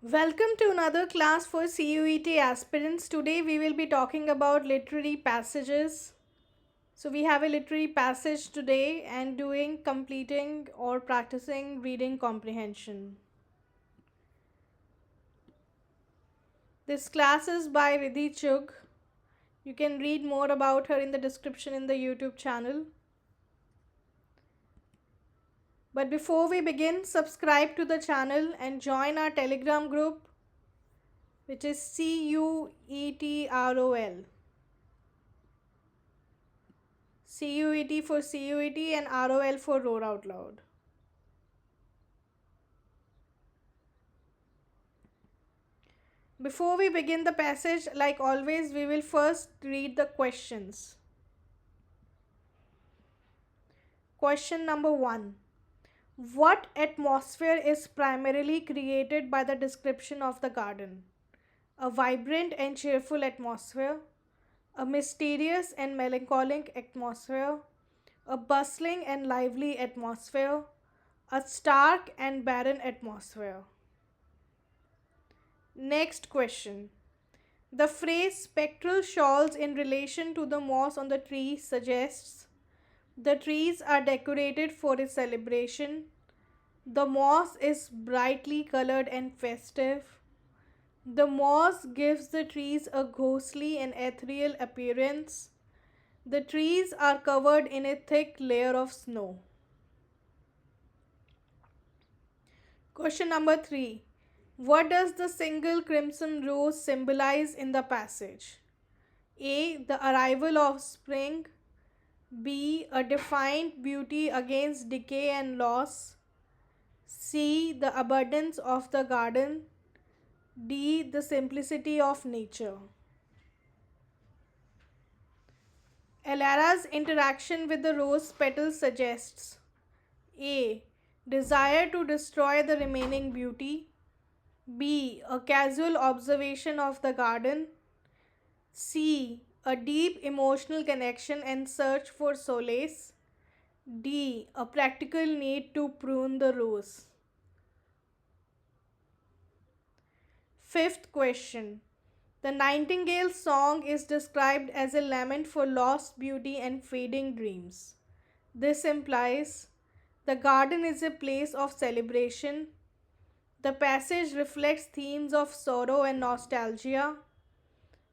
Welcome to another class for CUET aspirants. Today we will be talking about literary passages. So we have a literary passage today and doing completing or practicing reading comprehension. This class is by Rridhi Chugh. You can read more about her in the description in the YouTube channel. But before we begin, subscribe to the channel and join our Telegram group, which is CUETROL. CUET for CUET and ROL for Roar Out Loud. Before we begin the passage, like always, we will first read the questions. Question number 1. What atmosphere is primarily created by the description of the garden? A vibrant and cheerful atmosphere, a mysterious and melancholic atmosphere, a bustling and lively atmosphere, a stark and barren atmosphere. Next question. The phrase spectral shawls in relation to the moss on the tree suggests the trees are decorated for a celebration. The moss is brightly colored and festive. The moss gives the trees a ghostly and ethereal appearance. The trees are covered in a thick layer of snow. Question number 3. What does the single crimson rose symbolize in the passage? A. The arrival of spring. B. A defiant beauty against decay and loss. C. The abundance of the garden. D. The simplicity of nature. Elara's interaction with the rose petals suggests A. Desire to destroy the remaining beauty. B. A casual observation of the garden. C. A deep emotional connection and search for solace. D. A practical need to prune the rose. Fifth question. The Nightingale's song is described as a lament for lost beauty and fading dreams. This implies the garden is a place of celebration. The passage reflects themes of sorrow and nostalgia.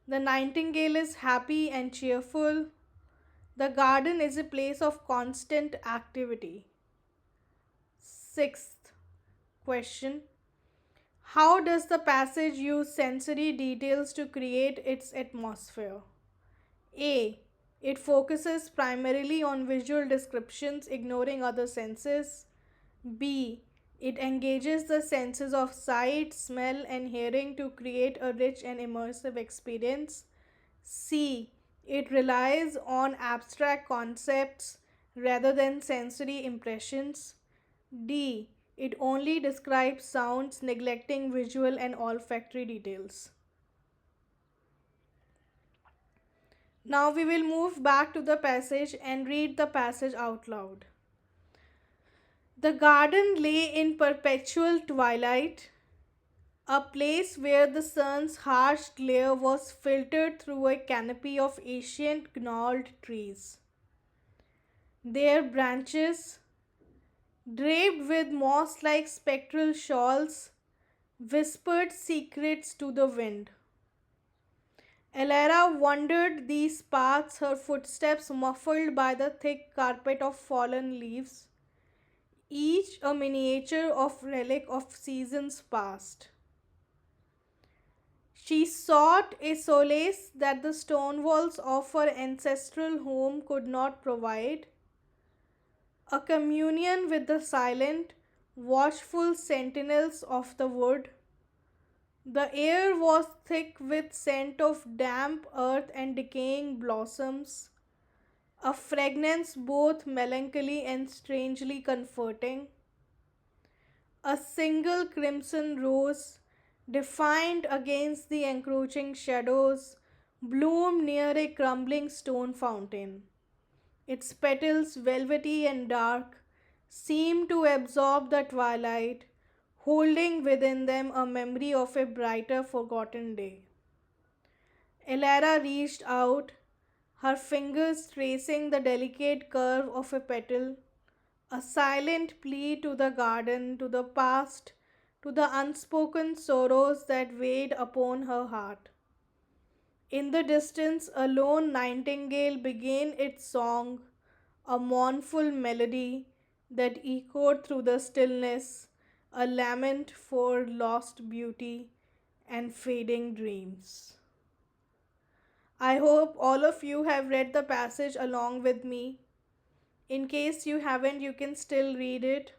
The nightingale is happy and cheerful. The garden is a place of constant activity. Sixth question. How does the passage use sensory details to create its atmosphere? A. It focuses primarily on visual descriptions, ignoring other senses. B. It engages the senses of sight, smell, and hearing to create a rich and immersive experience. C. It relies on abstract concepts rather than sensory impressions. D. It only describes sounds, neglecting visual and olfactory details. Now we will move back to the passage and read the passage out loud. The garden lay in perpetual twilight, a place where the sun's harsh glare was filtered through a canopy of ancient gnarled trees. Their branches, draped with moss-like spectral shawls, whispered secrets to the wind. Elara wandered these paths, her footsteps muffled by the thick carpet of fallen leaves, each a miniature of relic of seasons past. She sought a solace that the stone walls of her ancestral home could not provide, a communion with the silent, watchful sentinels of the wood. The air was thick with scent of damp earth and decaying blossoms, a fragrance both melancholy and strangely comforting. A single crimson rose, defined against the encroaching shadows, bloomed near a crumbling stone fountain. Its petals, velvety and dark, seemed to absorb the twilight, holding within them a memory of a brighter forgotten day. Elara reached out, her fingers tracing the delicate curve of a petal, a silent plea to the garden, to the past, to the unspoken sorrows that weighed upon her heart. In the distance, a lone nightingale began its song, a mournful melody that echoed through the stillness, a lament for lost beauty and fading dreams. I hope all of you have read the passage along with me. In case you haven't, you can still read it.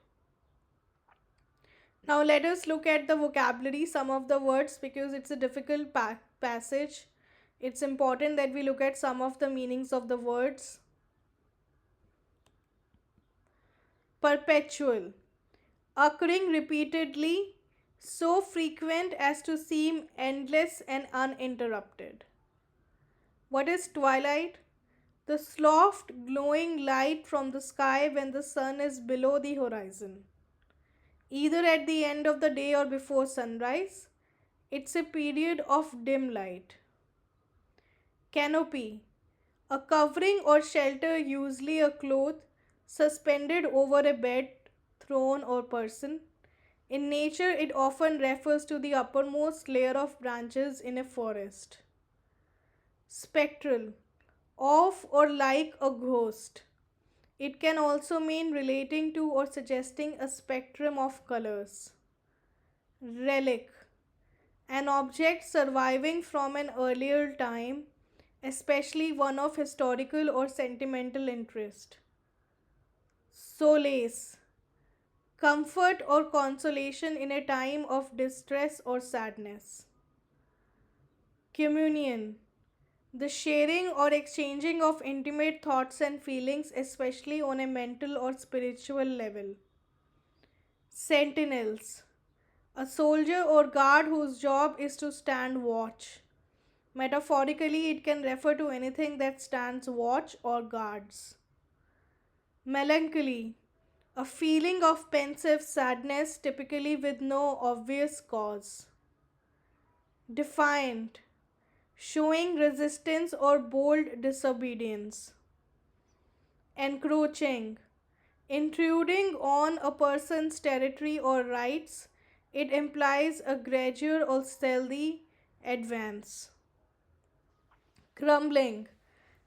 Now, let us look at the vocabulary, some of the words, because it's a difficult passage. It's important that we look at some of the meanings of the words. Perpetual, occurring repeatedly, so frequent as to seem endless and uninterrupted. What is twilight? The soft glowing light from the sky when the sun is below the horizon, either at the end of the day or before sunrise. It's a period of dim light. Canopy, a covering or shelter, usually a cloth, suspended over a bed, throne, or person. In nature, it often refers to the uppermost layer of branches in a forest. Spectral, of or like a ghost. It can also mean relating to or suggesting a spectrum of colors. Relic, an object surviving from an earlier time, especially one of historical or sentimental interest. Solace, comfort or consolation in a time of distress or sadness. Communion, the sharing or exchanging of intimate thoughts and feelings, especially on a mental or spiritual level. Sentinels, a soldier or guard whose job is to stand watch. Metaphorically, it can refer to anything that stands watch or guards. Melancholy, a feeling of pensive sadness, typically with no obvious cause. Defiant, showing resistance or bold disobedience. Encroaching, intruding on a person's territory or rights. It implies a gradual or stealthy advance. Crumbling,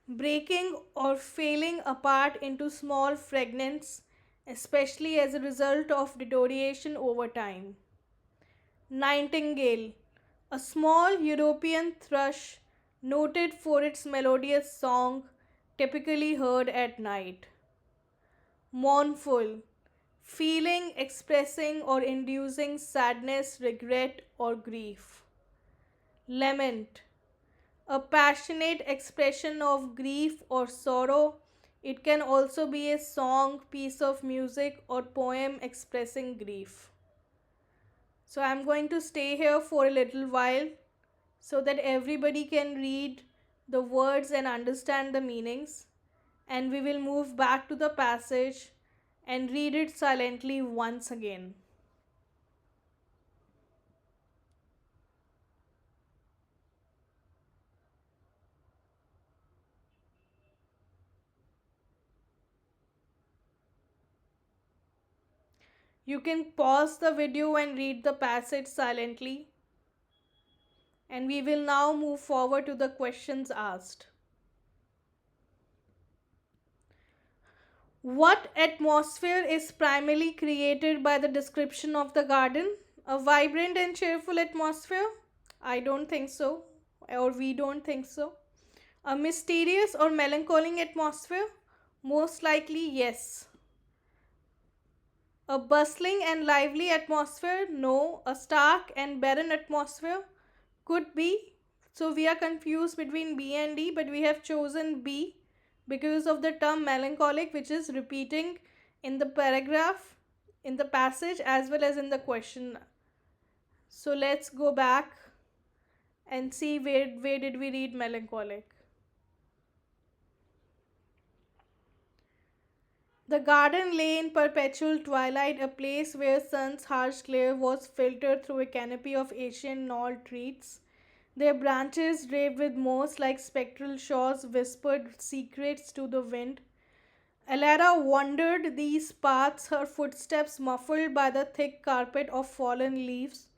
breaking or falling apart into small fragments, especially as a result of deterioration over time. Nightingale, a small European thrush noted for its melodious song, typically heard at night. Mournful, feeling, expressing, or inducing sadness, regret, or grief. Lament, a passionate expression of grief or sorrow. It can also be a song, piece of music, or poem expressing grief. So I'm going to stay here for a little while so that everybody can read the words and understand the meanings. And we will move back to the passage and read it silently once again. You can pause the video and read the passage silently. And we will now move forward to the questions asked. What atmosphere is primarily created by the description of the garden? A vibrant and cheerful atmosphere? I don't think so, or we don't think so. A mysterious or melancholy atmosphere? Most likely, yes. A bustling and lively atmosphere? No. A stark and barren atmosphere? Could be. So we are confused between B and D, but we have chosen B because of the term melancholic, which is repeating in the paragraph, in the passage, as well as in the question. So let's go back and see where did we read melancholic. The garden lay in perpetual twilight, a place where sun's harsh glare was filtered through a canopy of ancient gnarled trees. Their branches, draped with moss like spectral shawls, whispered secrets to the wind. Alara wandered these paths, her footsteps muffled by the thick carpet of fallen leaves,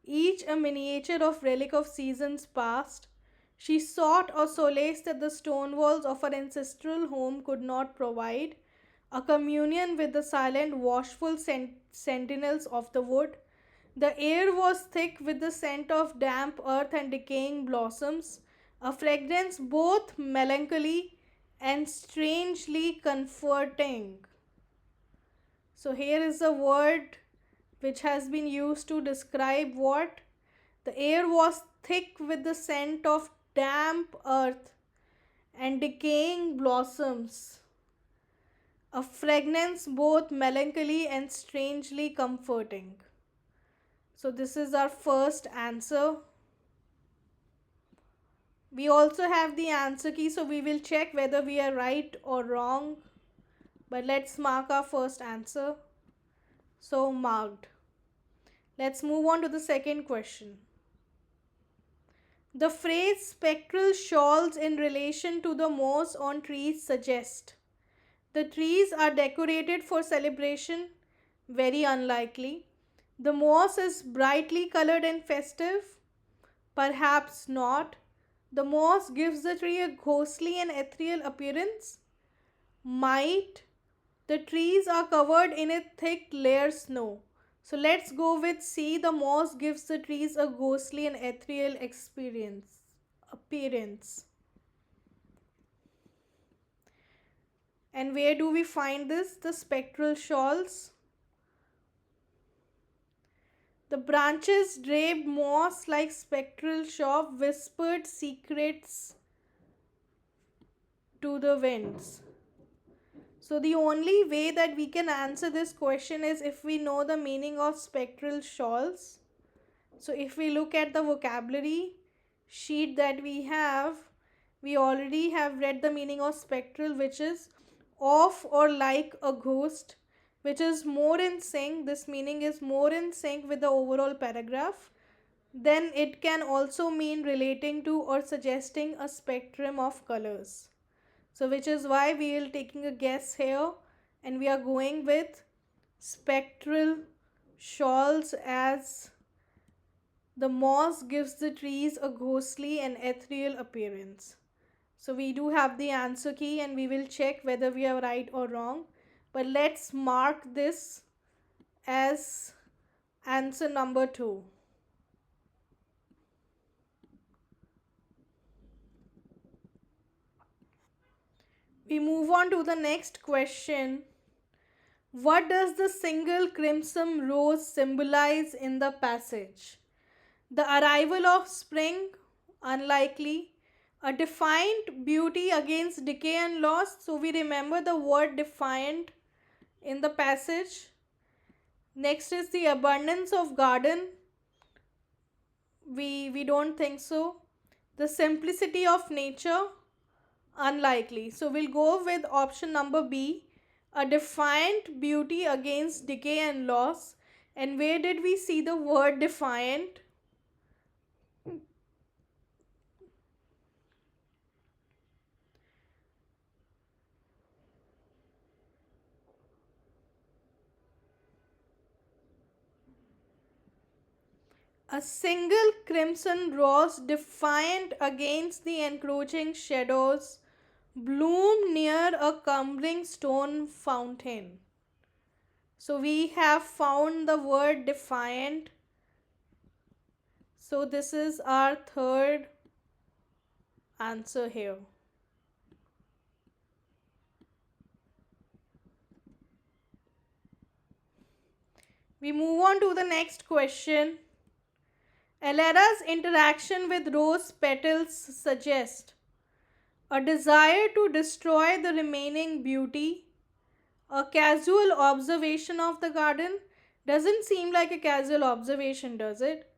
each a miniature of relic of seasons past. She sought a solace that the stone walls of her ancestral home could not provide, a communion with the silent, watchful sentinels of the wood. The air was thick with the scent of damp earth and decaying blossoms, a fragrance both melancholy and strangely comforting. So, here is a word which has been used to describe what? The air was thick with the scent of damp earth and decaying blossoms, a fragrance both melancholy and strangely comforting. So, this is our first answer. We also have the answer key, so we will check whether we are right or wrong. But let's mark our first answer. So, marked. Let's move on to the second question. The phrase spectral shawls in relation to the moss on trees suggest the trees are decorated for celebration. Very unlikely. The moss is brightly colored and festive. Perhaps not. The moss gives the tree a ghostly and ethereal appearance. Might. The trees are covered in a thick layer snow. So let's go with C. The moss gives the trees a ghostly and ethereal appearance. And where do we find this? The spectral shawls. The branches draped moss like spectral shawl whispered secrets to the winds. So the only way that we can answer this question is if we know the meaning of spectral shawls. So if we look at the vocabulary sheet that we already have read the meaning of spectral, which is of or like a ghost, which is more in sync. This meaning is more in sync with the overall paragraph. Then it can also mean relating to or suggesting a spectrum of colors. So which is why we are taking a guess here and we are going with spectral shawls, as the moss gives the trees a ghostly and ethereal appearance. So we do have the answer key and we will check whether we are right or wrong. But let's mark this as answer number 2. We move on to the next question. What does the single crimson rose symbolize in the passage? The arrival of spring? Unlikely. A defiant beauty against decay and loss? So we remember the word defiant in the passage. Next is the abundance of garden. We don't think so. The simplicity of nature? Unlikely. So we'll go with option number B, a defiant beauty against decay and loss. And where did we see the word defiant? A single crimson rose, defiant against the encroaching shadows, bloomed near a crumbling stone fountain. So we have found the word defiant. So this is our third answer here. We move on to the next question. Alara's interaction with rose petals suggest a desire to destroy the remaining beauty, a casual observation of the garden. Doesn't seem like a casual observation, does it?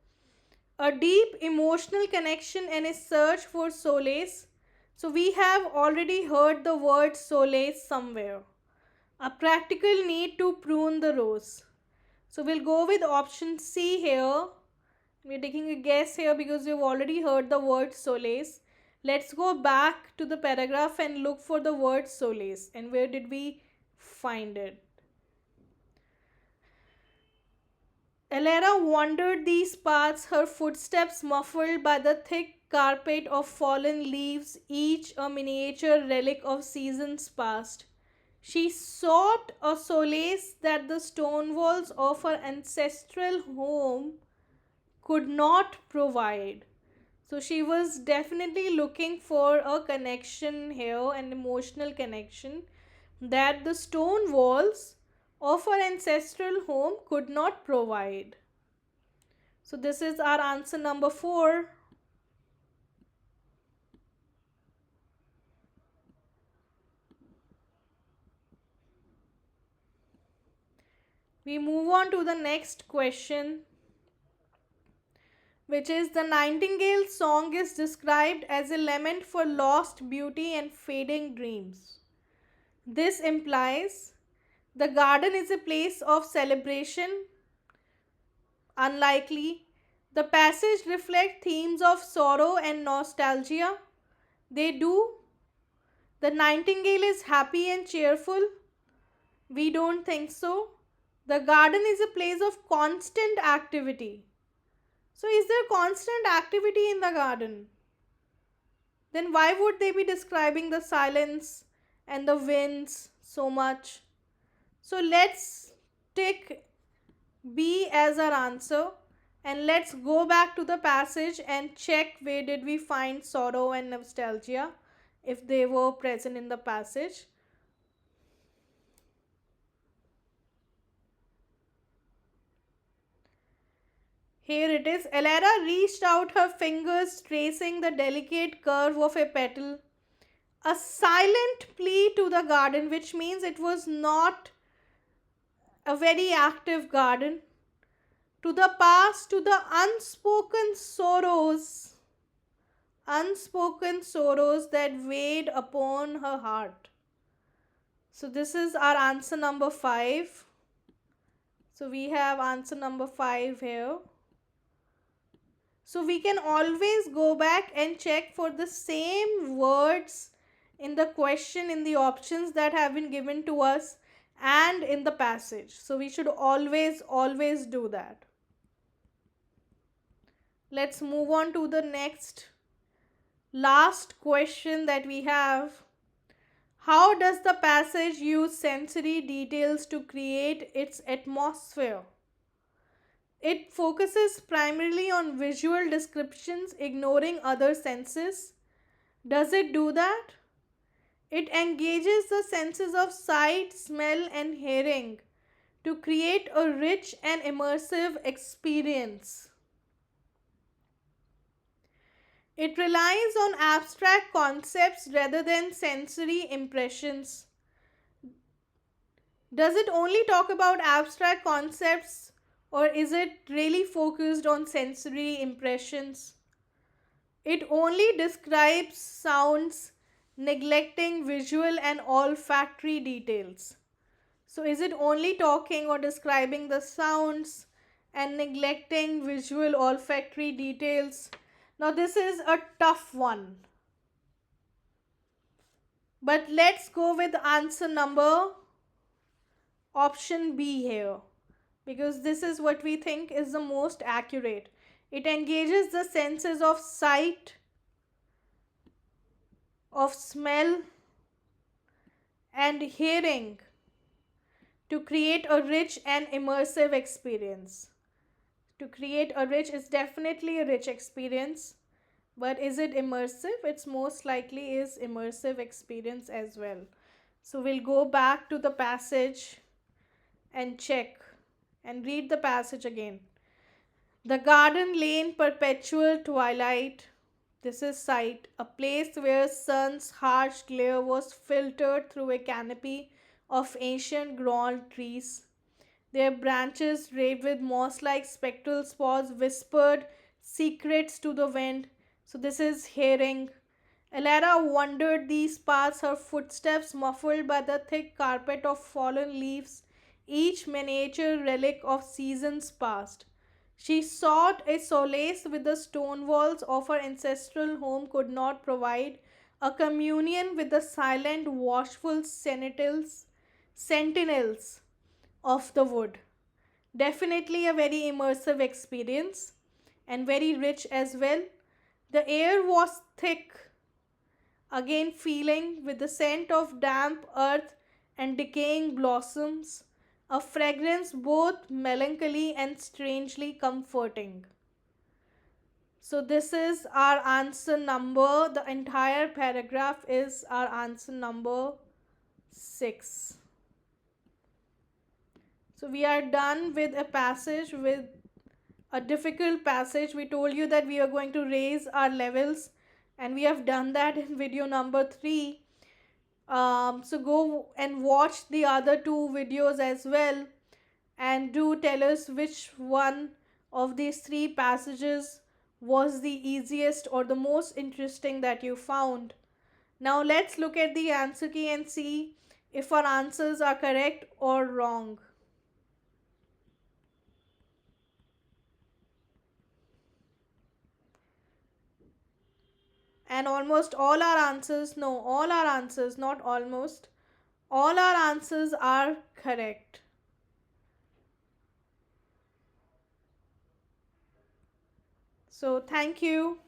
A deep emotional connection and a search for solace. So we have already heard the word solace somewhere. A practical need to prune the rose. So we'll go with option C here. We're taking a guess here because we've already heard the word solace. Let's go back to the paragraph and look for the word solace. And where did we find it? Elera wandered these paths, her footsteps muffled by the thick carpet of fallen leaves, each a miniature relic of seasons past. She sought a solace that the stone walls of her ancestral home could not provide. So she was definitely looking for a connection here, an emotional connection that the stone walls of her ancestral home could not provide. So this is our answer number 4. We move on to the next question, which is the Nightingale song is described as a lament for lost beauty and fading dreams. This implies the garden is a place of celebration. Unlikely. The passage reflects themes of sorrow and nostalgia. They do. The nightingale is happy and cheerful. We don't think so. The garden is a place of constant activity. So, is there constant activity in the garden? Then, why would they be describing the silence and the winds so much? So, let's take B as our answer and let's go back to the passage and check where did we find sorrow and nostalgia if they were present in the passage. Here it is. Elara reached out her fingers, tracing the delicate curve of a petal. A silent plea to the garden, which means it was not a very active garden. To the past, to the unspoken sorrows that weighed upon her heart. So, this is our answer number 5. So, we have answer number 5 here. So we can always go back and check for the same words in the question, in the options that have been given to us and in the passage. So we should always do that. Let's move on to the next last question that we have. How does the passage use sensory details to create its atmosphere? It focuses primarily on visual descriptions, ignoring other senses. Does it do that? It engages the senses of sight, smell, and hearing to create a rich and immersive experience. It relies on abstract concepts rather than sensory impressions. Does it only talk about abstract concepts? Or is it really focused on sensory impressions? It only describes sounds, neglecting visual and olfactory details. So, is it only talking or describing the sounds and neglecting visual olfactory details? Now, this is a tough one. But let's go with answer number option B here, because this is what we think is the most accurate. It engages the senses of sight, of smell, and hearing to create a rich and immersive experience. To create a rich is definitely a rich experience, but is it immersive? It's most likely is immersive experience as well. So we'll go back to the passage and check and read the passage again. The garden lay in perpetual twilight. This is sight, a place where sun's harsh glare was filtered through a canopy of ancient grown trees. Their branches, draped with moss-like spectral spores, whispered secrets to the wind. So this is hearing. Elara wandered these paths, her footsteps muffled by the thick carpet of fallen leaves, each miniature relic of seasons past. She sought a solace with the stone walls of her ancestral home could not provide, a communion with the silent, watchful sentinels of the wood. Definitely a very immersive experience and very rich as well. The air was thick, again feeling with the scent of damp earth and decaying blossoms, a fragrance both melancholy and strangely comforting. So, this is our answer number. The entire paragraph is our answer number 6. So, we are done with a passage, with a difficult passage. We told you that we are going to raise our levels, and we have done that in video number 3. So go and watch the other two videos as well, and do tell us which one of these 3 passages was the easiest or the most interesting that you found. Now let's look at the answer key and see if our answers are correct or wrong. And almost all our answers, no, all our answers, not almost, all our answers are correct. So thank you.